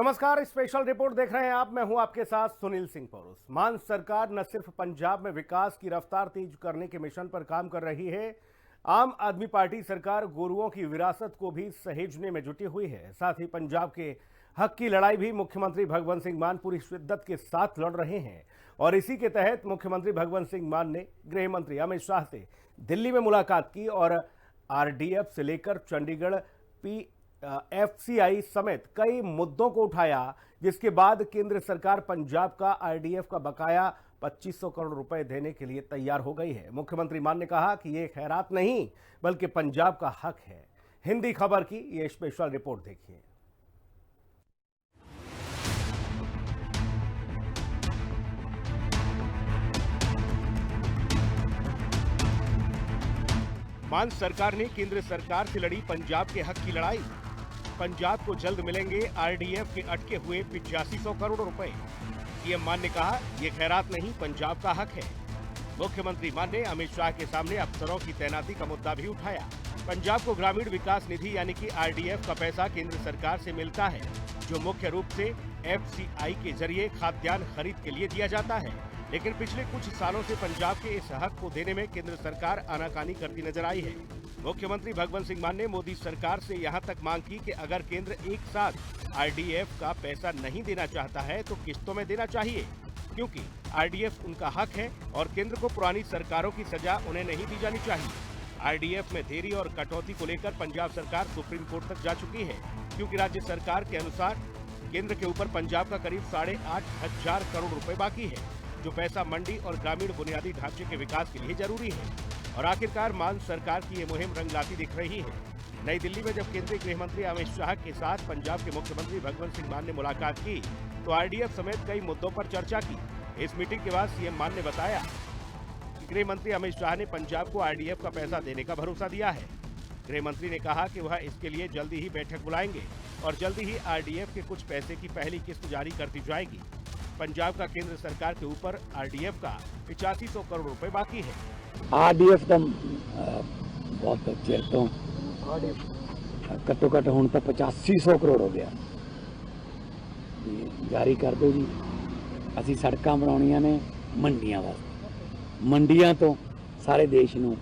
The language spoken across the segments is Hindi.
नमस्कार, स्पेशल रिपोर्ट देख रहे हैं आप। मैं हूं आपके साथ सुनील सिंह पौरुष। मान सरकार न सिर्फ पंजाब में विकास की रफ्तार तेज करने के मिशन पर काम कर रही है, आम आदमी पार्टी सरकार गोरुओं की विरासत को भी सहेजने में जुटी हुई है। साथ ही पंजाब के हक की लड़ाई भी मुख्यमंत्री भगवंत सिंह मान पूरी शिद्दत के साथ लड़ रहे हैं। और इसी के तहत मुख्यमंत्री भगवंत सिंह मान ने गृह मंत्री अमित शाह से दिल्ली में मुलाकात की और आरडीएफ से लेकर चंडीगढ़ एफसीआई समेत कई मुद्दों को उठाया, जिसके बाद केंद्र सरकार पंजाब का आरडीएफ का बकाया 2500 करोड़ रुपए देने के लिए तैयार हो गई है। मुख्यमंत्री मान ने कहा कि ये खैरात नहीं बल्कि पंजाब का हक है। हिंदी खबर की ये स्पेशल रिपोर्ट देखिए। मान सरकार ने केंद्र सरकार से लड़ी पंजाब के हक की लड़ाई। पंजाब को जल्द मिलेंगे आरडीएफ के अटके हुए 8500 करोड़ रुपए। सीएम मान ने कहा, ये खैरात नहीं पंजाब का हक है। मुख्यमंत्री मान ने अमित शाह के सामने अफसरों की तैनाती का मुद्दा भी उठाया। पंजाब को ग्रामीण विकास निधि यानी कि आरडीएफ का पैसा केंद्र सरकार से मिलता है, जो मुख्य रूप से एफसीआई के जरिए खाद्यान्न खरीद के लिए दिया जाता है। लेकिन पिछले कुछ सालों से पंजाब के इस हक को देने में केंद्र सरकार आनाकानी करती नजर आई है। मुख्यमंत्री भगवंत सिंह मान ने मोदी सरकार से यहां तक मांग की कि अगर केंद्र एक साथ आरडीएफ का पैसा नहीं देना चाहता है तो किस्तों में देना चाहिए, क्योंकि आरडीएफ उनका हक है और केंद्र को पुरानी सरकारों की सजा उन्हें नहीं दी जानी चाहिए। आरडीएफ में देरी और कटौती को लेकर पंजाब सरकार सुप्रीम कोर्ट तक जा चुकी है, क्योंकि राज्य सरकार के अनुसार केंद्र के ऊपर पंजाब का करीब 8,500 करोड़ रुपए बाकी है, जो पैसा मंडी और ग्रामीण बुनियादी ढांचे के विकास के लिए जरूरी है। और आखिरकार मान सरकार की ये मुहिम रंग लाती दिख रही है। नई दिल्ली में जब केंद्रीय गृह मंत्री अमित शाह के साथ पंजाब के मुख्यमंत्री भगवंत सिंह मान ने मुलाकात की तो आरडीएफ समेत कई मुद्दों पर चर्चा की। इस मीटिंग के बाद सीएम मान ने बताया कि गृह मंत्री अमित शाह ने पंजाब को आरडीएफ का पैसा देने का भरोसा दिया है। गृह मंत्री ने कहा कि वह इसके लिए जल्दी ही बैठक बुलाएंगे और जल्दी ही आरडीएफ के कुछ पैसे की पहली किस्त जारी कर दी जाएगी। पंजाब का केंद्र सरकार के ऊपर आरडीएफ का 8500 करोड़ रुपए बाकी है। आरडीएफ का बहुत चिर तो घट्टो घट्ट हुण तो 8500 करोड़ हो गया, जारी कर दो जी। असी सड़कां बनाउणियां ने मंडियां वास्ते, मंडियां तो सारे देश नूं,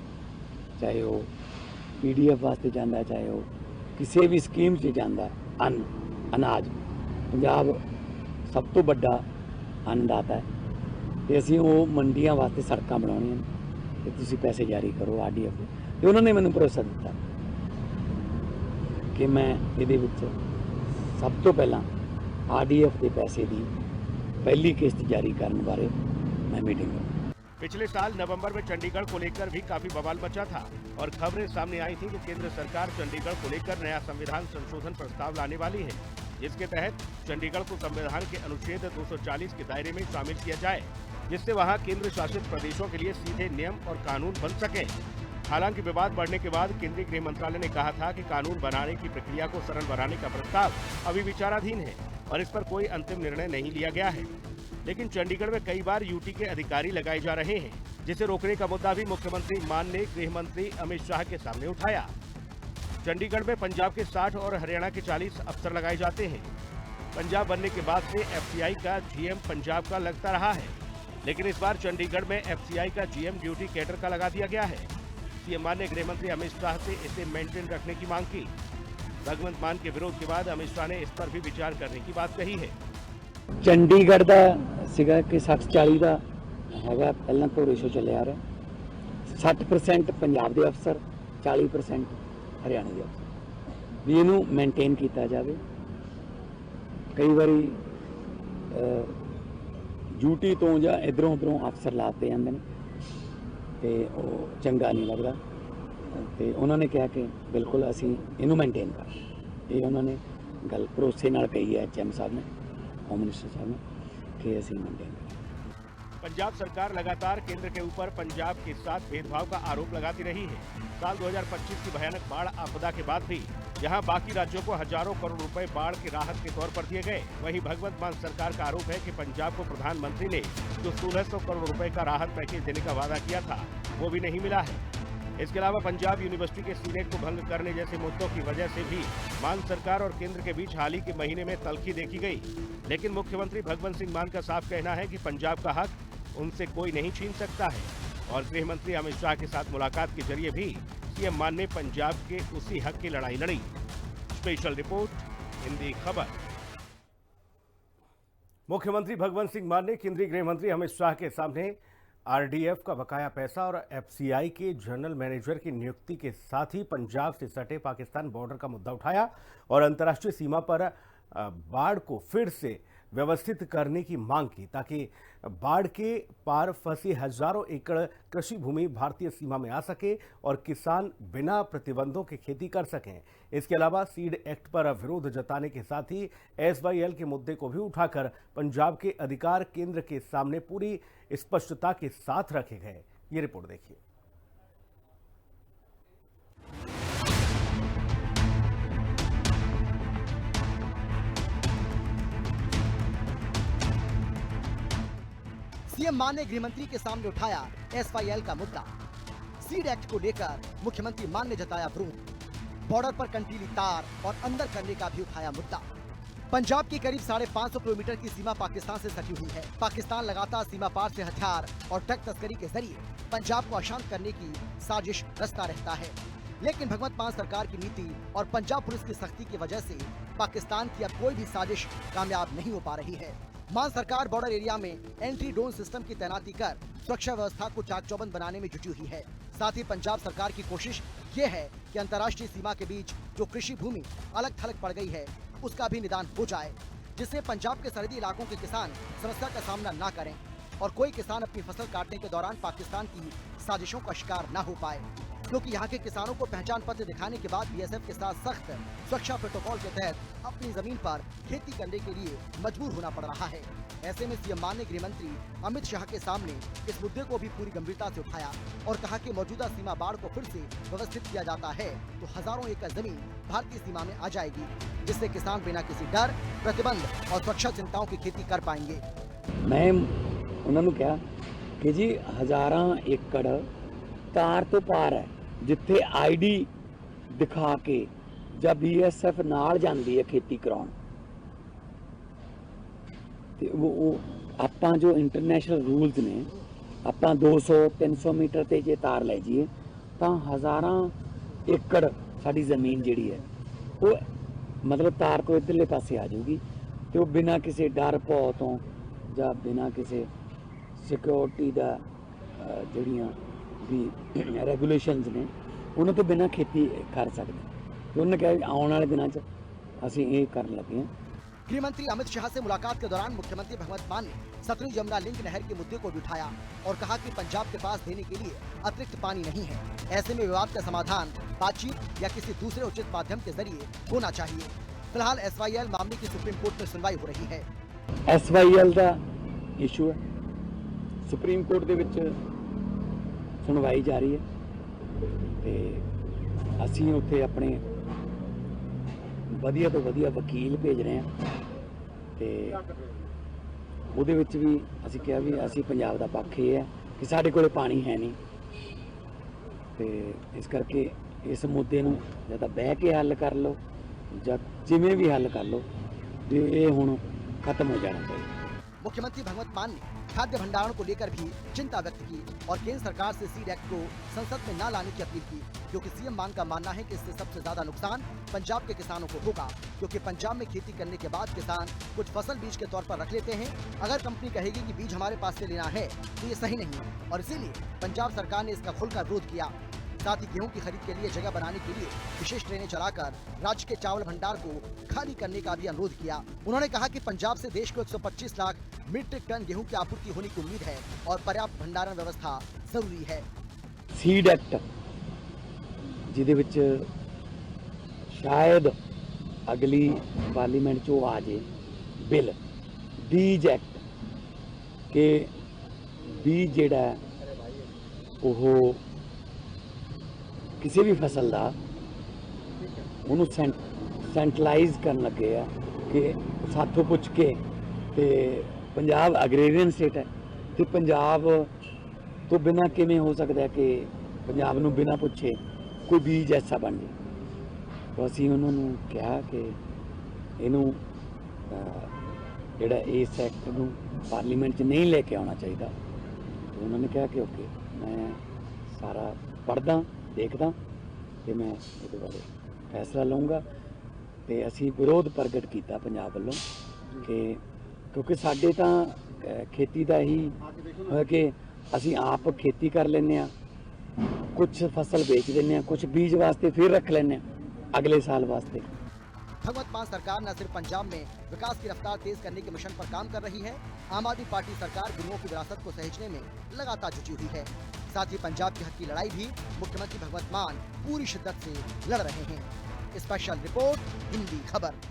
चाहे वो पीडीएफ वास्ते जांदा, चाहे वो किसी भी स्कीम से जांदा। अनाज पंजाब सब तो बड़ा अन्नदाता है, तो असीं वो मंडियां वास्ते सड़कां बनाउणियां ने, तो तुसीं पैसे जारी करो आरडीएफ दे। ते उन्होंने मैनूं भरोसा दिता कि मैं इहदे विच सब तो पहला आरडीएफ के पैसे की पहली किस्त जारी करने बारे मैं मीटिंग करूँ। पिछले साल नवंबर में चंडीगढ़ को लेकर भी काफी बवाल मचा था और खबरें सामने आई थी कि केंद्र सरकार चंडीगढ़ को लेकर नया संविधान संशोधन प्रस्ताव लाने वाली है, जिसके तहत चंडीगढ़ को संविधान के अनुच्छेद 240 के दायरे में शामिल किया जाए, जिससे वहां केंद्र शासित प्रदेशों के लिए सीधे नियम और कानून बन सके। हालांकि विवाद बढ़ने के बाद केंद्रीय गृह मंत्रालय ने कहा था कि कानून बनाने की प्रक्रिया को सरल बनाने का प्रस्ताव अभी विचाराधीन है और इस पर कोई अंतिम निर्णय नहीं लिया गया है। लेकिन चंडीगढ़ में कई बार यूटी के अधिकारी लगाए जा रहे हैं, जिसे रोकने का मुद्दा भी मुख्यमंत्री मान ने गृह मंत्री अमित शाह के सामने उठाया। चंडीगढ़ में पंजाब के 60 और हरियाणा के 40 अफसर लगाए जाते हैं। पंजाब बनने के बाद से एफसीआई का जीएम पंजाब का लगता रहा है, लेकिन इस बार चंडीगढ़ में एफसीआई का जीएम ड्यूटी कैडर का लगा दिया गया है। सीएम मान ने गृह मंत्री अमित शाह से इसे मेंटेन रखने की मांग की। भगवंत मान के विरोध के बाद अमित शाह ने इस पर भी विचार करने की बात कही है। चंडीगढ़ का सीगा कि 60-40 का हैगा, पहला तो रेशो चले आ रहा। 60% पंजाब के अफसर, 40% हरियाणा के अफसर, भी इनू मेनटेन किया जाए। कई बारी ड्यूटी तो या इधरों उधरों अफसर लाते जाते हैं, तो चंगा नहीं लगता। तो उन्होंने कहा कि बिल्कुल असी इनू मेनटेन कर, ये उन्होंने गल भरोसे नाल कही है एचएम साहब ने, होम मिनिस्टर साहब ने, कि असी मेनटेन कर। पंजाब सरकार लगातार केंद्र के ऊपर पंजाब के साथ भेदभाव का आरोप लगाती रही है। साल 2025 की भयानक बाढ़ आपदा के बाद भी जहां बाकी राज्यों को हजारों करोड़ रुपए बाढ़ की राहत के तौर पर दिए गए, वहीं भगवंत मान सरकार का आरोप है कि पंजाब को प्रधानमंत्री ने जो 1600 करोड़ रुपए का राहत पैकेज देने का वादा किया था, वो भी नहीं मिला है। इसके अलावा पंजाब यूनिवर्सिटी के सीनेट को भंग करने जैसे मुद्दों की वजह से भी मान सरकार और केंद्र के बीच हाल ही के महीने में तल्खी देखी गई। लेकिन मुख्यमंत्री भगवंत सिंह मान का साफ कहना है कि पंजाब का हक उनसे कोई नहीं छीन सकता है और गृह मंत्री अमित शाह के साथ मुलाकात के जरिए भी सीएम मान ने पंजाब के उसी हक की लड़ाई लड़ी। स्पेशल रिपोर्ट, हिंदी खबर। मुख्यमंत्री भगवंत सिंह मान ने केंद्रीय गृह मंत्री अमित शाह के सामने आरडीएफ का बकाया पैसा और एफसीआई के जनरल मैनेजर की नियुक्ति के साथ ही पंजाब से सटे पाकिस्तान बॉर्डर का मुद्दा उठाया और अंतर्राष्ट्रीय सीमा पर बाढ़ को फिर से व्यवस्थित करने की मांग की ताकि बाढ़ के पार फंसी हजारों एकड़ कृषि भूमि भारतीय सीमा में आ सके और किसान बिना प्रतिबंधों के खेती कर सकें। इसके अलावा सीड एक्ट पर विरोध जताने के साथ ही एसवाईएल के मुद्दे को भी उठाकर पंजाब के अधिकार केंद्र के सामने पूरी स्पष्टता के साथ रखे गए। ये रिपोर्ट देखिए। सीएम मान ने गृहमंत्री के सामने उठाया एसवाईएल का मुद्दा। सीड एक्ट को लेकर मुख्यमंत्री मान ने जताया विरोध। बॉर्डर पर कंटीली तार और अंदर करने का भी उठाया मुद्दा। पंजाब की करीब 550 किलोमीटर की सीमा पाकिस्तान से सटी हुई है। पाकिस्तान लगातार सीमा पार से हथियार और ड्रग तस्करी के जरिए पंजाब को अशांत करने की साजिश रचता रहता है। लेकिन भगवंत मान सरकार की नीति और पंजाब पुलिस की सख्ती की वजह से पाकिस्तान की अब कोई भी साजिश कामयाब नहीं हो पा रही है। मान सरकार बॉर्डर एरिया में एंट्री ड्रोन सिस्टम की तैनाती कर सुरक्षा व्यवस्था को चाक चौबंद बनाने में जुटी हुई है। साथ ही पंजाब सरकार की कोशिश ये है कि अंतर्राष्ट्रीय सीमा के बीच जो कृषि भूमि अलग थलग पड़ गई है उसका भी निदान हो जाए, जिससे पंजाब के सरहदी इलाकों के किसान समस्या का सामना न करें और कोई किसान अपनी फसल काटने के दौरान पाकिस्तान की साजिशों का शिकार न हो पाए, क्योंकि यहाँ के किसानों को पहचान पत्र दिखाने के बाद बीएसएफ के साथ सख्त सुरक्षा प्रोटोकॉल के तहत अपनी जमीन पर खेती करने के लिए मजबूर होना पड़ रहा है। ऐसे में सीएम मान ने गृह मंत्री अमित शाह के सामने इस मुद्दे को भी पूरी गंभीरता से उठाया और कहा कि मौजूदा सीमा बाढ़ को फिर से व्यवस्थित किया जाता है तो हजारों एकड़ जमीन भारतीय सीमा में आ जाएगी, जिससे किसान बिना किसी डर, प्रतिबंध और सुरक्षा चिंताओं की खेती कर पाएंगे। मैं उन्होंने कहा कि जी हजारां एकड़ तार तो पार है, जिथे आईडी दिखा के जब बीएसएफ नाल जाती है खेती कराउण ते वो आपां जो इंटरनेशनल रूल्स ने आपां 200-300 मीटर ते जे तार लै जाइए तो हजारां एकड़ साडी जमीन जिहड़ी है वो मतलब तार तो इधरले पासे आ जाऊगी तो वो बिना किसी डर भौ तो जां बिना किसी सिक्योरिटी दा जिहड़ियां भी रेगूलेशनस ने उन्होंने तो बिना खेती कर सकते। उन्होंने कहा आने वाले दिनों असीं ये करन लगे हैं। गृह मंत्री अमित शाह से मुलाकात के दौरान मुख्यमंत्री भगवंत मान ने सतलुज यमुना लिंक नहर के मुद्दे को भी उठाया और कहा कि पंजाब के पास देने के लिए अतिरिक्त पानी नहीं है। ऐसे में विवाद का समाधान बातचीत या किसी दूसरे उचित माध्यम के जरिए होना चाहिए। फिलहाल एसवाईएल मामले की सुप्रीम कोर्ट में सुनवाई हो रही है। एसवाईएल का इशू है, सुप्रीम कोर्ट दे विच सुनवाई जारी है ते असीं उत्थे अपने वधिया तो वधिया वकील भेज रहे हैं ते उहदे विच भी असीं कहा भी असीं पंजाब दा पक्ष ये है कि साडे कोले पानी है नहीं ते इस करके इस मुद्दे नूं जां तां बह के हल कर लो जां जिवें भी हल कर लो ते ये हुण खत्म हो जाना चाहिए। मुख्यमंत्री भगवंत मान ने खाद्य भंडारण को लेकर भी चिंता व्यक्त की और केंद्र सरकार से सीड एक्ट को संसद में न लाने की अपील की, क्योंकि सीएम मान का मानना है कि इससे सबसे ज्यादा नुकसान पंजाब के किसानों को होगा, क्योंकि पंजाब में खेती करने के बाद किसान कुछ फसल बीज के तौर पर रख लेते हैं। अगर कंपनी कहेगी कि बीज हमारे पास से लेना है तो ये सही नहीं और इसीलिए पंजाब सरकार ने इसका खुलकर विरोध किया। साथ ही गेहूं की खरीद के लिए जगह बनाने के लिए विशेष ट्रेनें चलाकर राज्य के चावल भंडार को खाली करने का भी अनुरोध किया। उन्होंने कहा कि पंजाब से देश को 125 लाख मीट्रिक टन गेहूं की आपूर्ति होने की उम्मीद है और पर्याप्त भंडारण व्यवस्था जरूरी है। सीड एक्ट जिहदे विच शायद अगली पार्लीमेंट चो आ जाए बिल बीज एक्ट के बीज जिहड़ा ओह किसी भी फसल का उन्होंने सेंट्रलाइज कर लगे है कि साथों पुछ के ते पंजाब अग्रेरियन स्टेट है तो पंजाब तो बिना किमें हो सकता है कि ਪੰਜਾਬ ਨੂੰ ਬਿਨਾਂ ਪੁੱਛੇ ਕੋਈ ਬੀਜ ਐਸਾ ਬਣ ਜੇ। तो ਅਸੀਂ ਉਹਨਾਂ ਨੂੰ ਕਿਹਾ ਕਿ ਇਹਨੂੰ ਜਿਹੜਾ ਇਸ ਐਕਟ ਨੂੰ ਪਾਰਲੀਮੈਂਟ 'ਚ ਨਹੀਂ ਲੈ ਕੇ ਆਉਣਾ ਚਾਹੀਦਾ। ਤੇ ਉਹਨਾਂ ਨੇ ਕਿਹਾ ਕਿ ਓਕੇ, ਮੈਂ ਸਾਰਾ ਪੜ੍ਹਦਾ ਦੇਖਦਾ ਤੇ ਮੈਂ ਇਹਦੇ ਬਾਰੇ ਫੈਸਲਾ ਲਵਾਂਗਾ। ਤੇ ਅਸੀਂ ਵਿਰੋਧ ਪ੍ਰਗਟ ਕੀਤਾ ਪੰਜਾਬ ਵੱਲੋਂ ਕਿ ਕਿਉਂਕਿ ਸਾਡੇ ਤਾਂ ਖੇਤੀ ਦਾ ਹੀ ਹੋਇਆ ਕਿ ਅਸੀਂ ਆਪ खेती कर लेने, कुछ फसल बेच देने, कुछ बीज वास्ते फिर रख लेने अगले साल वास्ते। भगवंत मान सरकार न सिर्फ पंजाब में विकास की रफ्तार तेज करने के मिशन पर काम कर रही है, आम आदमी पार्टी सरकार गुरुओं की विरासत को सहेजने में लगातार जुटी हुई है। साथ ही पंजाब के हक की लड़ाई भी मुख्यमंत्री भगवंत मान पूरी शिद्दत से लड़ रहे हैं। स्पेशल रिपोर्ट, हिंदी खबर।